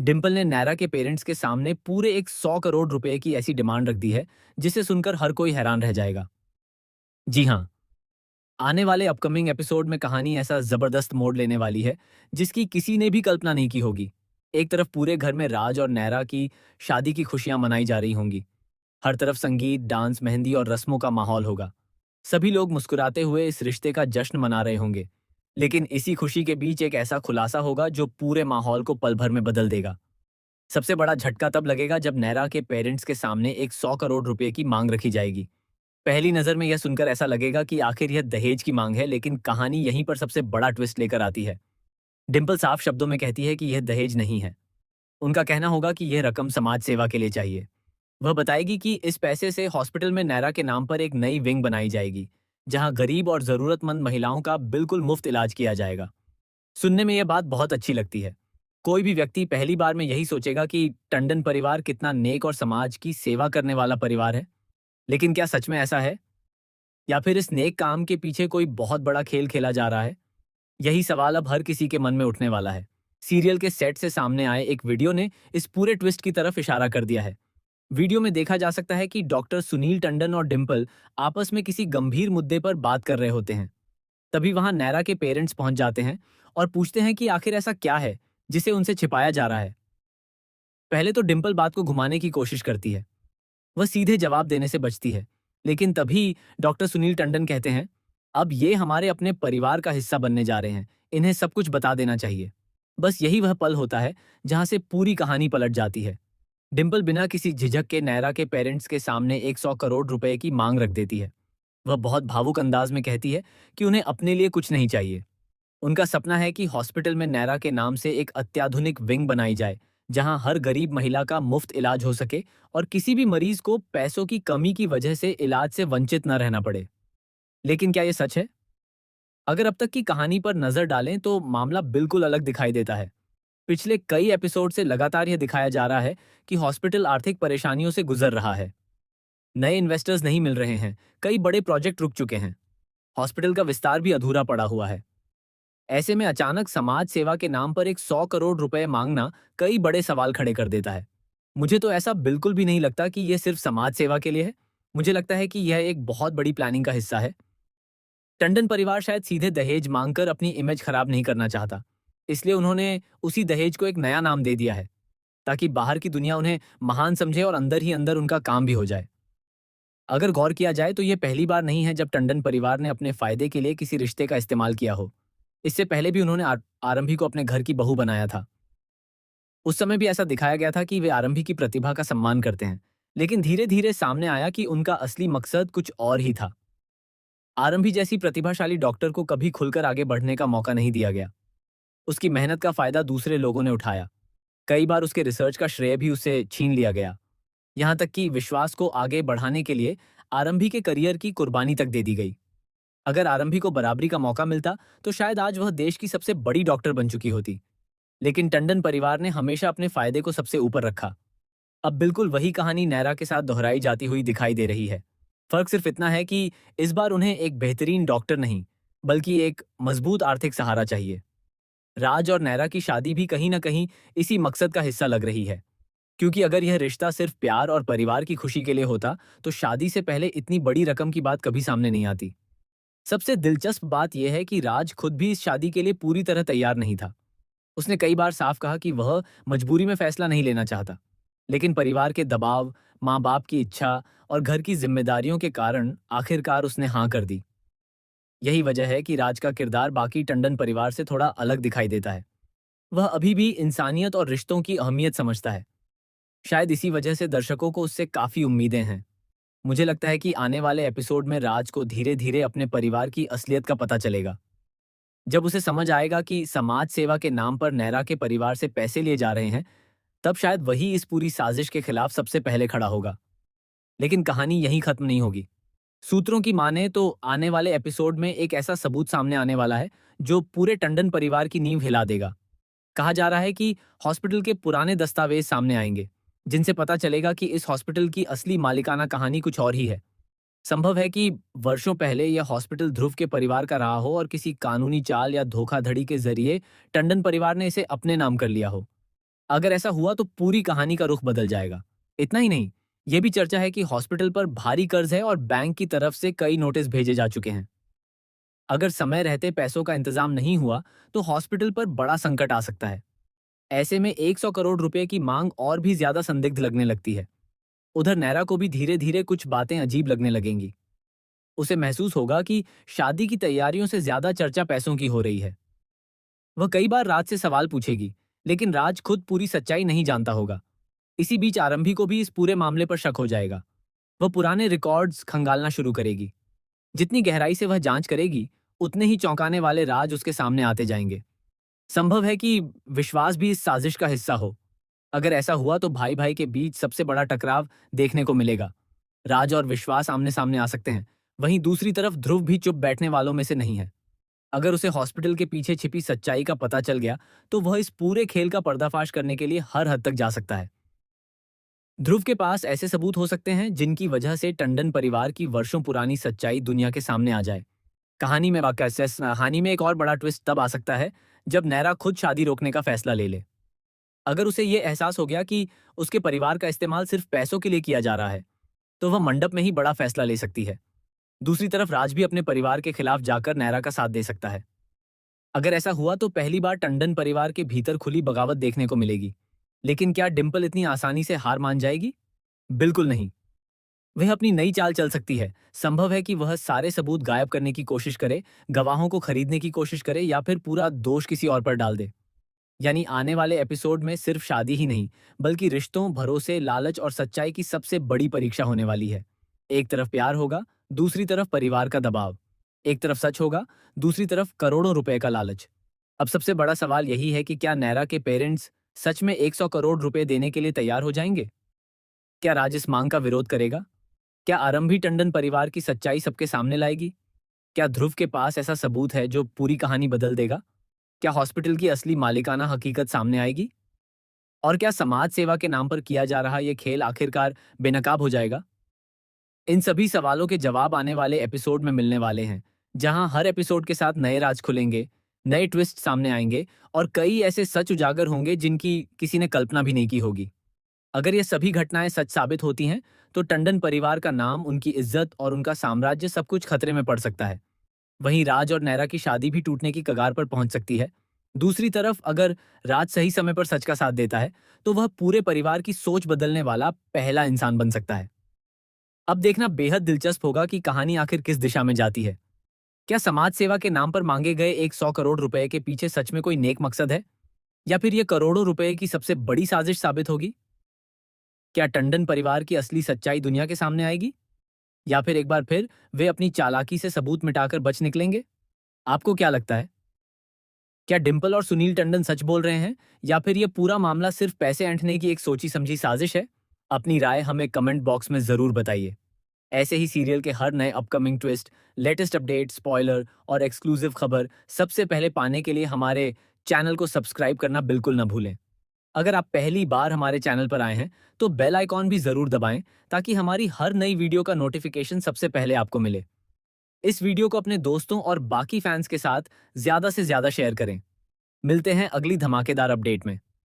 डिम्पल ने नैरा के पेरेंट्स के सामने पूरे एक 100 करोड़ रुपए की ऐसी डिमांड रख दी है जिसे सुनकर हर कोई हैरान रह जाएगा। जी हाँ, आने वाले अपकमिंग एपिसोड में कहानी ऐसा जबरदस्त मोड़ लेने वाली है जिसकी किसी ने भी कल्पना नहीं की होगी। एक तरफ पूरे घर में राज और नैरा की शादी की खुशियां मनाई जा रही होंगी। हर तरफ संगीत, डांस, मेहंदी और रस्मों का माहौल होगा। सभी लोग मुस्कुराते हुए इस रिश्ते का जश्न मना रहे होंगे। लेकिन इसी खुशी के बीच एक ऐसा खुलासा होगा जो पूरे माहौल को पल भर में बदल देगा। सबसे बड़ा झटका तब लगेगा जब नैरा के पेरेंट्स के सामने एक 100 करोड़ रुपए की मांग रखी जाएगी। पहली नजर में यह सुनकर ऐसा लगेगा कि आखिर यह दहेज की मांग है, लेकिन कहानी यहीं पर सबसे बड़ा ट्विस्ट लेकर आती है। डिम्पल साफ शब्दों में कहती है कि यह दहेज नहीं है। उनका कहना होगा कि यह रकम समाज सेवा के लिए चाहिए। वह बताएगी कि इस पैसे से हॉस्पिटल में नैरा के नाम पर एक नई विंग बनाई जाएगी, जहां गरीब और जरूरतमंद महिलाओं का बिल्कुल मुफ्त इलाज किया जाएगा। सुनने में यह बात बहुत अच्छी लगती है। कोई भी व्यक्ति पहली बार में यही सोचेगा कि टंडन परिवार कितना नेक और समाज की सेवा करने वाला परिवार है। लेकिन क्या सच में ऐसा है, या फिर इस नेक काम के पीछे कोई बहुत बड़ा खेल खेला जा रहा है? यही सवाल अब हर किसी के मन में उठने वाला है। सीरियल के सेट से सामने आए एक वीडियो ने इस पूरे ट्विस्ट की तरफ इशारा कर दिया है। वीडियो में देखा जा सकता है कि डॉक्टर सुनील टंडन और डिम्पल आपस में किसी गंभीर मुद्दे पर बात कर रहे होते हैं। तभी वहां नैरा के पेरेंट्स पहुंच जाते हैं और पूछते हैं कि आखिर ऐसा क्या है जिसे उनसे छिपाया जा रहा है। पहले तो डिम्पल बात को घुमाने की कोशिश करती है। वह सीधे जवाब देने से बचती है। लेकिन तभी डॉक्टर सुनील टंडन कहते हैं, अब ये हमारे अपने परिवार का हिस्सा बनने जा रहे हैं, इन्हें सब कुछ बता देना चाहिए। बस यही वह पल होता है जहां से पूरी कहानी पलट जाती है। डिम्पल बिना किसी झिझक के नैरा के पेरेंट्स के सामने एक 100 करोड़ रुपए की मांग रख देती है। वह बहुत भावुक अंदाज में कहती है कि उन्हें अपने लिए कुछ नहीं चाहिए। उनका सपना है कि हॉस्पिटल में नैरा के नाम से एक अत्याधुनिक विंग बनाई जाए, जहां हर गरीब महिला का मुफ्त इलाज हो सके और किसी भी मरीज को पैसों की कमी की वजह से इलाज से वंचित न रहना पड़े। लेकिन क्या यह सच है? अगर अब तक की कहानी पर नजर डालें तो मामला बिल्कुल अलग दिखाई देता है। पिछले कई एपिसोड से लगातार यह दिखाया जा रहा है कि हॉस्पिटल आर्थिक परेशानियों से गुजर रहा है। नए इन्वेस्टर्स नहीं मिल रहे हैं, कई बड़े प्रोजेक्ट रुक चुके हैं, हॉस्पिटल का विस्तार भी अधूरा पड़ा हुआ है। ऐसे में अचानक समाज सेवा के नाम पर एक 100 करोड़ रुपए मांगना कई बड़े सवाल खड़े कर देता है। मुझे तो ऐसा बिल्कुल भी नहीं लगता कि यह सिर्फ समाज सेवा के लिए है। मुझे लगता है कि यह एक बहुत बड़ी प्लानिंग का हिस्सा है। टंडन परिवार शायद सीधे दहेज मांगकर अपनी इमेज खराब नहीं करना चाहता, इसलिए उन्होंने उसी दहेज को एक नया नाम दे दिया है, ताकि बाहर की दुनिया उन्हें महान समझे और अंदर ही अंदर उनका काम भी हो जाए। अगर गौर किया जाए तो यह पहली बार नहीं है जब टंडन परिवार ने अपने फायदे के लिए किसी रिश्ते का इस्तेमाल किया हो। इससे पहले भी उन्होंने आरंभी को अपने घर की बहू बनाया था। उस समय भी ऐसा दिखाया गया था कि वे आरंभी की प्रतिभा का सम्मान करते हैं, लेकिन धीरे धीरे सामने आया कि उनका असली मकसद कुछ और ही था। आरंभी जैसी प्रतिभाशाली डॉक्टर को कभी खुलकर आगे बढ़ने का मौका नहीं दिया गया। उसकी मेहनत का फायदा दूसरे लोगों ने उठाया। कई बार उसके रिसर्च का श्रेय भी उससे छीन लिया गया। यहाँ तक कि विश्वास को आगे बढ़ाने के लिए आरंभी के करियर की कुर्बानी तक दे दी गई। अगर आरंभी को बराबरी का मौका मिलता तो शायद आज वह देश की सबसे बड़ी डॉक्टर बन चुकी होती। लेकिन टंडन परिवार ने हमेशा अपने फायदे को सबसे ऊपर रखा। अब बिल्कुल वही कहानी नैरा के साथ दोहराई जाती हुई दिखाई दे रही है। फर्क सिर्फ इतना है कि इस बार उन्हें एक बेहतरीन डॉक्टर नहीं, बल्कि एक मजबूत आर्थिक सहारा चाहिए। राज और नैरा की शादी भी कहीं न कहीं इसी मकसद का हिस्सा लग रही है। क्योंकि अगर यह रिश्ता सिर्फ प्यार और परिवार की खुशी के लिए होता तो शादी से पहले इतनी बड़ी रकम की बात कभी सामने नहीं आती। सबसे दिलचस्प बात यह है कि राज खुद भी इस शादी के लिए पूरी तरह तैयार नहीं था। उसने कई बार साफ कहा कि वह मजबूरी में फैसला नहीं लेना चाहता। लेकिन परिवार के दबाव, माँ बाप की इच्छा और घर की जिम्मेदारियों के कारण आखिरकार उसने हाँ कर दी। यही वजह है कि राज का किरदार बाकी टंडन परिवार से थोड़ा अलग दिखाई देता है। वह अभी भी इंसानियत और रिश्तों की अहमियत समझता है। शायद इसी वजह से दर्शकों को उससे काफी उम्मीदें हैं। मुझे लगता है कि आने वाले एपिसोड में राज को धीरे धीरे अपने परिवार की असलियत का पता चलेगा। जब उसे समझ आएगा कि समाज सेवा के नाम पर नैरा के परिवार से पैसे लिए जा रहे हैं, तब शायद वही इस पूरी साजिश के खिलाफ सबसे पहले खड़ा होगा। लेकिन कहानी यहीं खत्म नहीं होगी। सूत्रों की माने तो आने वाले एपिसोड में एक ऐसा सबूत सामने आने वाला है जो पूरे टंडन परिवार की नींव हिला देगा। कहा जा रहा है कि हॉस्पिटल के पुराने दस्तावेज सामने आएंगे, जिनसे पता चलेगा कि इस हॉस्पिटल की असली मालिकाना कहानी कुछ और ही है। संभव है कि वर्षों पहले यह हॉस्पिटल ध्रुव के परिवार का रहा हो और किसी कानूनी चाल या धोखाधड़ी के जरिए टंडन परिवार ने इसे अपने नाम कर लिया हो। अगर ऐसा हुआ तो पूरी कहानी का रुख बदल जाएगा। इतना ही नहीं, यह भी चर्चा है कि हॉस्पिटल पर भारी कर्ज है और बैंक की तरफ से कई नोटिस भेजे जा चुके हैं। अगर समय रहते पैसों का इंतजाम नहीं हुआ तो हॉस्पिटल पर बड़ा संकट आ सकता है। ऐसे में 100 करोड़ रुपए की मांग और भी ज्यादा संदिग्ध लगने लगती है। उधर नैरा को भी धीरे धीरे कुछ बातें अजीब लगने लगेंगी। उसे महसूस होगा कि शादी की तैयारियों से ज्यादा चर्चा पैसों की हो रही है। वह कई बार राज से सवाल पूछेगी, लेकिन राज खुद पूरी सच्चाई नहीं जानता होगा। इसी बीच आरंभी को भी इस पूरे मामले पर शक हो जाएगा। वह पुराने रिकॉर्ड्स खंगालना शुरू करेगी। जितनी गहराई से वह जांच करेगी, उतने ही चौंकाने वाले राज उसके सामने आते जाएंगे। संभव है कि विश्वास भी इस साजिश का हिस्सा हो। अगर ऐसा हुआ तो भाई भाई के बीच सबसे बड़ा टकराव देखने को मिलेगा। राज और विश्वास आमने सामने आ सकते हैं। वहीं दूसरी तरफ ध्रुव भी चुप बैठने वालों में से नहीं है। अगर उसे हॉस्पिटल के पीछे छिपी सच्चाई का पता चल गया तो वह इस पूरे खेल का पर्दाफाश करने के लिए हर हद तक जा सकता है। ध्रुव के पास ऐसे सबूत हो सकते हैं जिनकी वजह से टंडन परिवार की वर्षों पुरानी सच्चाई दुनिया के सामने आ जाए। कहानी में एक और बड़ा ट्विस्ट तब आ सकता है जब नैरा खुद शादी रोकने का फैसला ले ले। अगर उसे ये एहसास हो गया कि उसके परिवार का इस्तेमाल सिर्फ पैसों के लिए किया जा रहा है, तो वह मंडप में ही बड़ा फैसला ले सकती है। दूसरी तरफ राज भी अपने परिवार के खिलाफ जाकर नैरा का साथ दे सकता है। अगर ऐसा हुआ तो पहली बार टंडन परिवार के भीतर खुली बगावत देखने को मिलेगी। लेकिन क्या डिंपल इतनी आसानी से हार मान जाएगी? बिल्कुल नहीं। वह अपनी नई चाल चल सकती है। संभव है कि वह सारे सबूत गायब करने की कोशिश करे, गवाहों को खरीदने की कोशिश करे या फिर पूरा दोष किसी और पर डाल दे। यानी आने वाले एपिसोड में सिर्फ शादी ही नहीं, बल्कि रिश्तों, भरोसे, लालच और सच्चाई की सबसे बड़ी परीक्षा होने वाली है। एक तरफ प्यार होगा, दूसरी तरफ परिवार का दबाव। एक तरफ सच होगा, दूसरी तरफ करोड़ों रुपए का लालच। अब सबसे बड़ा सवाल यही है कि क्या नैरा के पेरेंट्स सच में 100 करोड़ रुपए देने के लिए तैयार हो जाएंगे? क्या राज इस मांग का विरोध करेगा? क्या आरंभी टंडन परिवार की सच्चाई सबके सामने लाएगी? क्या ध्रुव के पास ऐसा सबूत है जो पूरी कहानी बदल देगा? क्या हॉस्पिटल की असली मालिकाना हकीकत सामने आएगी? और क्या समाज सेवा के नाम पर किया जा रहा यह खेल आखिरकार बेनकाब हो जाएगा? इन सभी सवालों के जवाब आने वाले एपिसोड में मिलने वाले हैं, जहां हर एपिसोड के साथ नए राज खुलेंगे, नए ट्विस्ट सामने आएंगे और कई ऐसे सच उजागर होंगे जिनकी किसी ने कल्पना भी नहीं की होगी। अगर ये सभी घटनाएं सच साबित होती हैं, तो टंडन परिवार का नाम, उनकी इज्जत और उनका साम्राज्य सब कुछ खतरे में पड़ सकता है। वहीं राज और नैरा की शादी भी टूटने की कगार पर पहुंच सकती है। दूसरी तरफ अगर राज सही समय पर सच का साथ देता है, तो वह पूरे परिवार की सोच बदलने वाला पहला इंसान बन सकता है। अब देखना बेहद दिलचस्प होगा कि कहानी आखिर किस दिशा में जाती है। क्या समाज सेवा के नाम पर मांगे गए एक 100 करोड़ रुपए के पीछे सच में कोई नेक मकसद है, या फिर यह करोड़ों रुपए की सबसे बड़ी साजिश साबित होगी? क्या टंडन परिवार की असली सच्चाई दुनिया के सामने आएगी, या फिर एक बार फिर वे अपनी चालाकी से सबूत मिटाकर बच निकलेंगे? आपको क्या लगता है? क्या डिंपल और सुनील टंडन सच बोल रहे हैं, या फिर यह पूरा मामला सिर्फ पैसे ऐंठने की एक सोची समझी साजिश है? अपनी राय हमें कमेंट बॉक्स में जरूर बताइए। ऐसे ही सीरियल के हर नए upcoming twist, latest update, spoiler और एक्सक्लूसिव खबर सबसे पहले पाने के लिए हमारे चैनल को सब्सक्राइब करना बिल्कुल न भूलें। अगर आप पहली बार हमारे चैनल पर आए हैं, तो बेल आइकॉन भी जरूर दबाएं ताकि हमारी हर नई वीडियो का नोटिफिकेशन सबसे पहले आपको मिले। इस वीडियो को अपने दोस्तों और बाकी फैंस के साथ ज्यादा से ज्यादा शेयर करें। मिलते हैं अगली धमाकेदार अपडेट में।